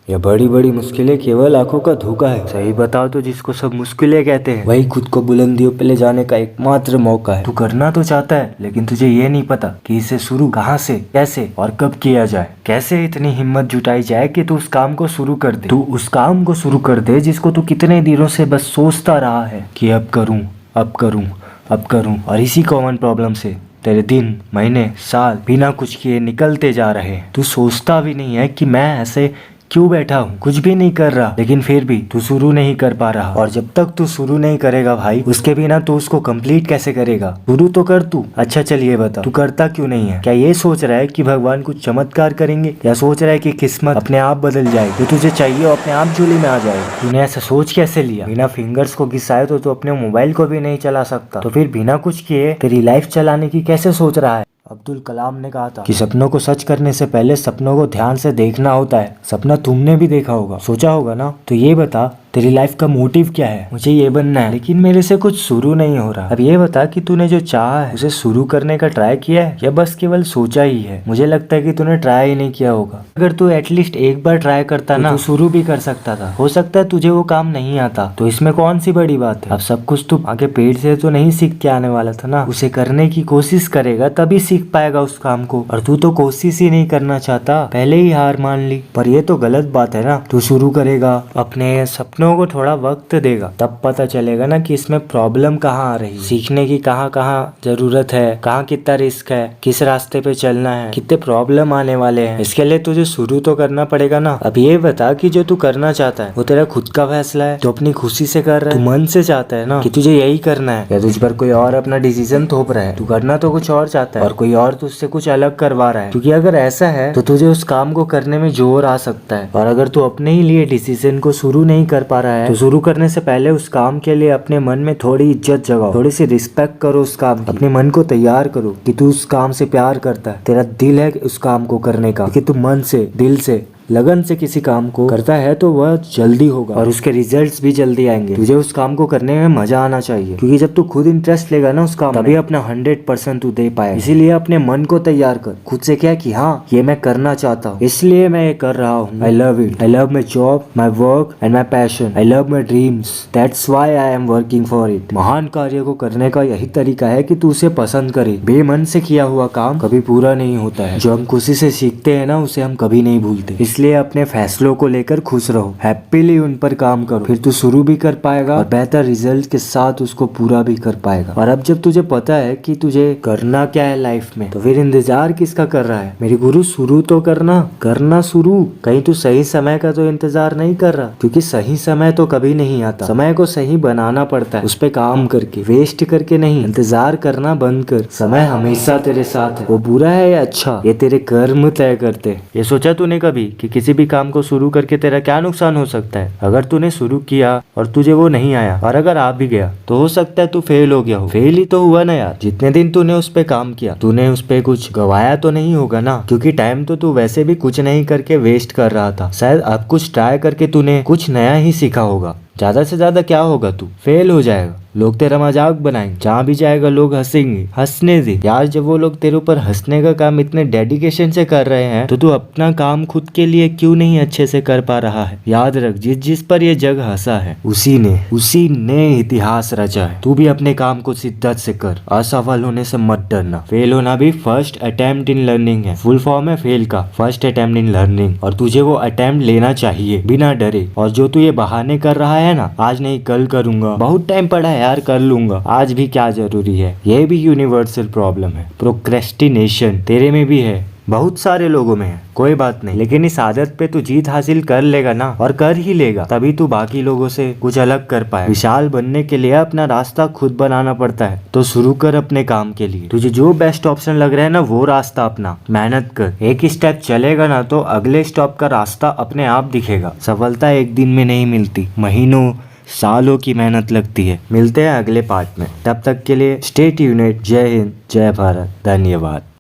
ये बड़ी बड़ी मुश्किलें केवल आंखों का धोखा है। सही बताओ तो जिसको सब मुश्किलें कहते हैं वही खुद को बुलंदियों पे ले जाने का एकमात्र मौका है। तू करना तो चाहता है लेकिन तुझे ये नहीं पता कि इसे शुरू कहाँ से, कैसे और कब किया जाए। कैसे इतनी हिम्मत जुटाई जाए कि तू उस काम को शुरू कर दे। तू उस काम को शुरू कर दे जिसको तू कितने दिनों से बस सोचता रहा है कि अब करूँ, अब करूँ, अब करूँ। और इसी कॉमन प्रॉब्लम से तेरे दिन, महीने, साल बिना कुछ किए निकलते जा रहे हैं। तू सोचता भी नहीं है कि मैं ऐसे क्यों बैठा हूँ, कुछ भी नहीं कर रहा, लेकिन फिर भी तू शुरू नहीं कर पा रहा। और जब तक तू शुरू नहीं करेगा भाई, उसके बिना तू उसको कंप्लीट कैसे करेगा। शुरू तो कर तू। अच्छा चल ये बता, तू करता क्यों नहीं है? क्या ये सोच रहा है कि भगवान कुछ चमत्कार करेंगे, या सोच रहा है कि किस्मत अपने आप बदल जाए, जो तुझे चाहिए वो अपने आप झोली में आ जाएगा? तूने ऐसा सोच कैसे लिया? बिना फिंगर्स को घिसाए तो तू अपने मोबाइल को भी नहीं चला सकता, तो फिर बिना कुछ किए तेरी लाइफ चलाने की कैसे सोच रहा है? अब्दुल कलाम ने कहा था कि सपनों को सच करने से पहले सपनों को ध्यान से देखना होता है। सपना तुमने भी देखा होगा, सोचा होगा ना? तो ये बता तेरी लाइफ का मोटिव क्या है? मुझे ये बनना है लेकिन मेरे से कुछ शुरू नहीं हो रहा। अब ये बता कि तूने जो चाहा है उसे शुरू करने का ट्राई किया है या बस केवल सोचा ही है? मुझे लगता है कि तूने ट्राई ही नहीं किया होगा। अगर तू एटलीस्ट एक बार ट्राई करता ना तो शुरू भी कर सकता था। हो सकता है तुझे वो काम नहीं आता, तो इसमें कौन सी बड़ी बात है। अब सब कुछ तू आगे पेड़ से तो नहीं सीख के आने वाला था ना। उसे करने की कोशिश करेगा तभी सीख पाएगा उस काम को। और तू तो कोशिश ही नहीं करना चाहता, पहले ही हार मान ली। पर ये तो गलत बात है ना। तू शुरू करेगा, अपने सपनों को थोड़ा वक्त देगा, तब पता चलेगा ना कि इसमें प्रॉब्लम कहाँ आ रही है, सीखने की कहाँ कहाँ जरूरत है, कहाँ कितना रिस्क है, किस रास्ते पे चलना है, कितने प्रॉब्लम आने वाले हैं। इसके लिए तुझे शुरू तो करना पड़ेगा ना। अब ये बता कि जो तू करना चाहता है वो तेरा खुद का फैसला है, तो अपनी खुशी से कर रहा है, तू मन से चाहता है ना कि तुझे यही करना है, या तुझ पर कोई और अपना डिसीजन थोप रहा है? तू करना तो कुछ और चाहता है और कोई और तुझसे कुछ अलग करवा रहा है। क्योंकि अगर ऐसा है तो तुझे उस काम को करने में जोर आ सकता है। और अगर तू अपने ही लिए डिसीजन को शुरू नहीं कर पा रहा है तो शुरू करने से पहले उस काम के लिए अपने मन में थोड़ी इज्जत जगाओ, थोड़ी सी रिस्पेक्ट करो उस काम की। अपने मन को तैयार करो कि तू उस काम से प्यार करता है, तेरा दिल है उस काम को करने का, कि तू मन से, दिल से, लगन से किसी काम को करता है तो वह जल्दी होगा और उसके रिजल्ट्स भी जल्दी आएंगे। तुझे उस काम को करने में मजा आना चाहिए, क्योंकि जब तू खुद इंटरेस्ट लेगा ना उस काम तभी अपना 100% तू दे पाएगा। इसीलिए अपने मन को तैयार कर, खुद से क्या कि हाँ ये मैं करना चाहता हूँ, इसलिए मैं ये कर रहा हूँ। I love it, I love my job, my work and my passion, I love my dreams, that's why I am working for it. महान कार्य को करने का यही तरीका है कि तू उसे पसंद करे। बेमन से किया हुआ काम कभी पूरा नहीं होता है। जो हम खुशी से सीखते हैं ना उसे हम कभी नहीं भूलते। इसलिए अपने फैसलों को लेकर खुश रहो, हैप्पीली उन पर काम करो, फिर तू शुरू भी कर पाएगा और बेहतर रिजल्ट के साथ उसको पूरा भी कर पाएगा। और अब जब तुझे पता है कि तुझे करना क्या है लाइफ में, तो फिर इंतजार किसका कर रहा है? मेरे गुरु शुरू तो करना शुरू। कहीं तू सही समय का तो इंतजार नहीं कर रहा? क्योंकि सही समय तो कभी नहीं आता, समय को सही बनाना पड़ता है, उस पे काम करके, वेस्ट करके नहीं। इंतजार करना बंद कर, समय हमेशा तेरे साथ है। वो बुरा है या अच्छा ये तेरे कर्म तय करते। ये सोचा तूने कभी कि किसी भी काम को शुरू करके तेरा क्या नुकसान हो सकता है? अगर तूने शुरू किया और तुझे वो नहीं आया, और अगर आ भी गया तो हो सकता है तू फेल हो गया हो। फेल ही तो हुआ ना यार। जितने दिन तूने उस पे काम किया, तूने उस पे कुछ गवाया तो नहीं होगा ना? क्योंकि टाइम तो तू वैसे भी कुछ नहीं करके वेस्ट कर रहा था। शायद अब कुछ ट्राई करके तूने कुछ नया ही सीखा होगा। ज्यादा से ज्यादा क्या होगा, तू फेल हो जाएगा, लोग तेरा मजाक बनाएंगे, जहाँ भी जाएगा लोग हंसेंगे। हंसने दे यार, जब वो लोग तेरे ऊपर हंसने का काम इतने डेडिकेशन से कर रहे हैं तो तू अपना काम खुद के लिए क्यों नहीं अच्छे से कर पा रहा है? याद रख, जिस पर ये जग हंसा है उसी ने इतिहास रचा है। तू भी अपने काम को शिद्दत से कर, असफल होने से मत डरना। फेल होना भी फर्स्ट अटेम्प्ट इन लर्निंग है। फुल फॉर्म है फेल का, फर्स्ट अटेम्प्ट इन लर्निंग। और तुझे वो अटेम्प्ट लेना चाहिए बिना डरे। और जो तू ये बहाने कर रहा है ना, आज नहीं कल करूंगा, बहुत टाइम पड़ा है यार, कर लूंगा, आज भी क्या जरूरी है? ये भी यूनिवर्सल प्रॉब्लम है। प्रोक्रेस्टिनेशन तेरे में भी है, बहुत सारे लोगों में है, कोई बात नहीं, लेकिन इस आदत पे तू जीत हासिल कर लेगा ना, और कर ही लेगा, तभी तू बाकी लोगों से कुछ अलग कर पाए। विशाल बनने के लिए अपना रास्ता खुद बनाना पड़ता है, तो शुरू कर अपने काम के लिए। तुझे जो बेस्ट ऑप्शन लग रहा है ना वो रास्ता अपना, मेहनत कर। एक स्टेप चलेगा ना तो अगले स्टॉप का रास्ता अपने आप दिखेगा। सफलता एक दिन में नहीं मिलती, महीनों सालों की मेहनत लगती है। मिलते हैं अगले पार्ट में, तब तक के लिए स्टे ट्यून्ड। जय हिंद, जय भारत, धन्यवाद।